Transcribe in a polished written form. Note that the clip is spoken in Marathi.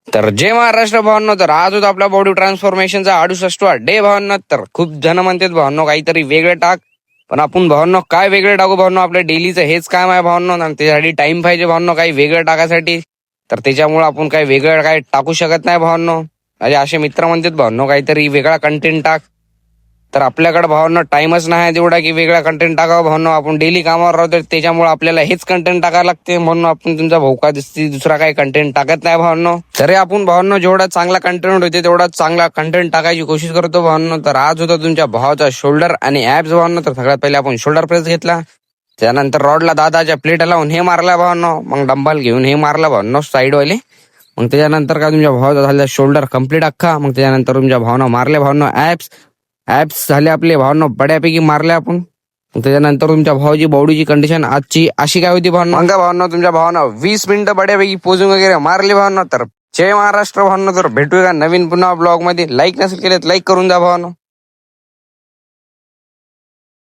तर जय महाराष्ट्र भावांनो. तर आज होता आपला बॉडी ट्रान्सफॉर्मेशनचा 68वा डे भावांनो. तर खूप जण म्हणतात भावांनो काहीतरी वेगळे टाक, पण आपण भावांनो काय वेगळे टाकू भावांनो, आपल्या डेलीचं हेच काम आहे भावांनो, आणि त्यासाठी टाइम पाहिजे भावांनो काही वेगळं टाकायसाठी. तर त्याच्यामुळे आपण काही वेगळं काही टाकू शकत नाही भावांनो. म्हणजे असे मित्र म्हणतात भावांनो काहीतरी वेगळा कंटेंट टाक, तर आपल्याकडे भावांनो टाइमच नाही तेवढा की वेगळा कंटेंट टाकावं भावांनो. आपण डेली कामावर राहतो, त्याच्यामुळे आपल्याला हेच कंटेंट टाकायला लागते, म्हणून आपण तुमचा भौका दिसते दुसरा काही कंटेंट टाकत नाही भावांनो. तरी आपण भावांनो जेवढा चांगला कंटेंट होते तेवढा चांगला कंटेंट टाकायची कोशिश करतो भावांनो. तर आज होता तुमच्या भावाचा शोल्डर आणि ऍब्स भावांनो. तर सगळ्यात पहिले आपण शोल्डर प्रेस घेतला, त्यानंतर रॉडला दादाच्या प्लेट लावून हे मारला भावांनो, मग डंबल घेऊन हे मारला भावांनो साईड वाले. मग त्याच्यानंतर काय तुमच्या भावाचा झाला शोल्डर कम्प्लीट अख्खा. मग त्याच्यानंतर तुमच्या भावानं मारले भावांनो ऍप्स. ऍप्स झाले आपले भावांनो बऱ्यापैकी मारले आपण. मग त्याच्यानंतर तुमच्या भावाची बॉडीची कंडिशन आजची अशी काय होती भावांनो, मग भावांनो तुमच्या भावानं 20 मिनिटं बऱ्यापैकी पोजिंग वगैरे मारली भावांनो. तर जय महाराष्ट्र भावांनो. तर भेटूया नवीन पुन्हा ब्लॉग मध्ये. लाईक नसेल केले लाईक करून द्या भावांनो.